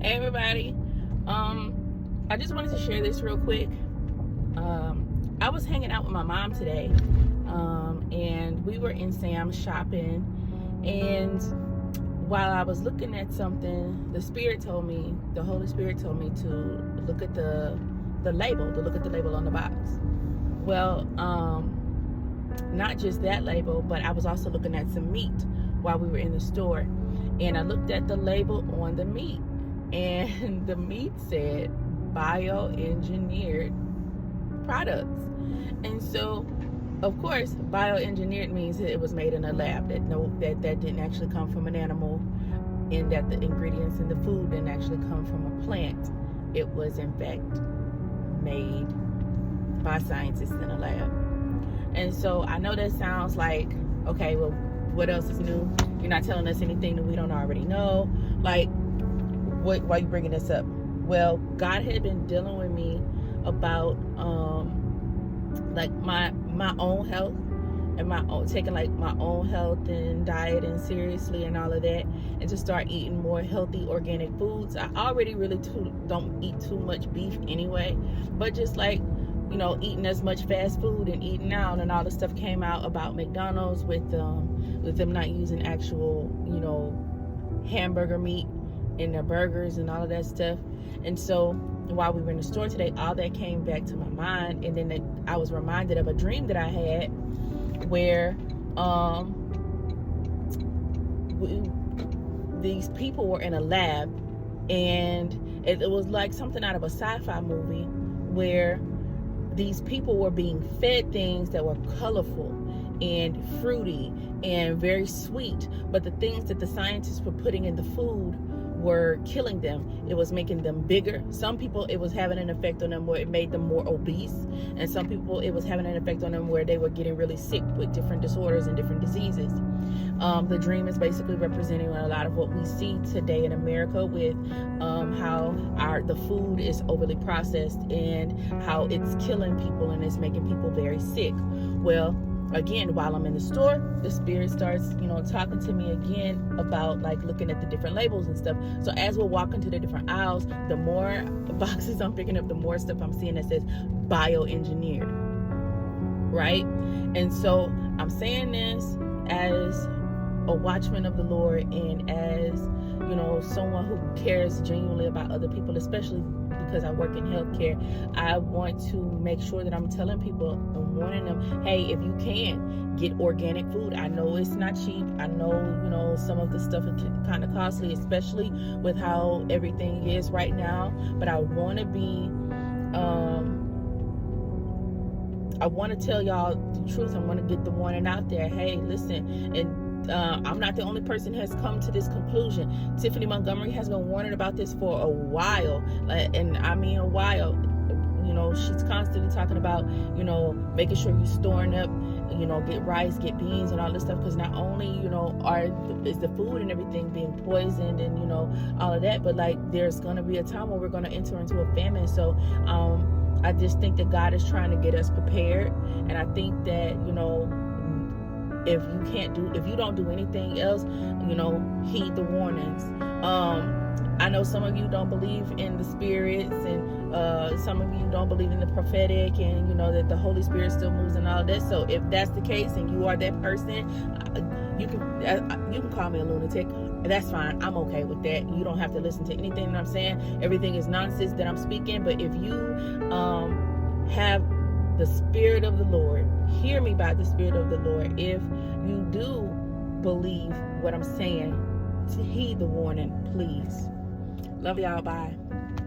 Hey everybody, I just wanted to share this real quick. I was hanging out with my mom today, and we were in Sam's shopping, and while I was looking at something, the Holy Spirit told me to look at the label on the box. Well, not just that label, but I was also looking at some meat while we were in the store, and I looked at the label on the meat, and the meat said bioengineered products. And so, of course, bioengineered means that it was made in a lab, that didn't actually come from an animal, and that the ingredients in the food didn't actually come from a plant. It was in fact made by scientists in a lab. And so I know that sounds like, okay, well, what else is new? You're not telling us anything that we don't already know. Like, why are you bringing this up? Well, God had been dealing with me about like my own health, and taking like my own health and diet and seriously and all of that, and to start eating more healthy organic foods. I already really don't eat too much beef anyway, but just like, you know, eating as much fast food and eating out, and all the stuff came out about McDonald's with them not using actual, you know, hamburger meat in their burgers and all of that stuff. And so while we were in the store today, all that came back to my mind, and then I was reminded of a dream that I had where these people were in a lab, and it was like something out of a sci-fi movie where these people were being fed things that were colorful and fruity and very sweet, but the things that the scientists were putting in the food were killing them. It was making them bigger. Some people, it was having an effect on them where it made them more obese, and some people it was having an effect on them where they were getting really sick with different disorders and different diseases. The dream is basically representing a lot of what we see today in America with how the food is overly processed and how it's killing people and it's making people very sick. Well, again, while I'm in the store, the Spirit starts, you know, talking to me again about like looking at the different labels and stuff. So as we're walking to the different aisles, the more boxes I'm picking up, the more stuff I'm seeing that says bioengineered, right? And so I'm saying this as a watchman of the Lord, and as, you know, someone who cares genuinely about other people, especially because I work in healthcare. I want to make sure that I'm telling people and warning them, hey, if you can, get organic food. I know it's not cheap. I know, you know, some of the stuff is kind of costly, especially with how everything is right now. But I want to be, I want to tell y'all the truth. I want to get the warning out there. Hey, listen, and I'm not the only person who has come to this conclusion. Tiffany Montgomery has been warning about this for a while, and I mean a while. You know, she's constantly talking about, you know, making sure you're storing up, you know, get rice, get beans, and all this stuff, because not only, you know, is the food and everything being poisoned and, you know, all of that, but like there's going to be a time where we're going to enter into a famine. So I just think that God is trying to get us prepared, and I think that, you know, if you don't do anything else, you know, heed the warnings. I know some of you don't believe in the spirits, and some of you don't believe in the prophetic, and you know that the Holy Spirit still moves and all that. So if that's the case and you are that person, you can call me a lunatic. That's fine. I'm okay with that. You don't have to listen to anything that I'm saying. Everything is nonsense that I'm speaking. But if you have the Spirit of the Lord, hear me by the Spirit of the Lord. If you do believe what I'm saying, to heed the warning, please. Love y'all. Bye.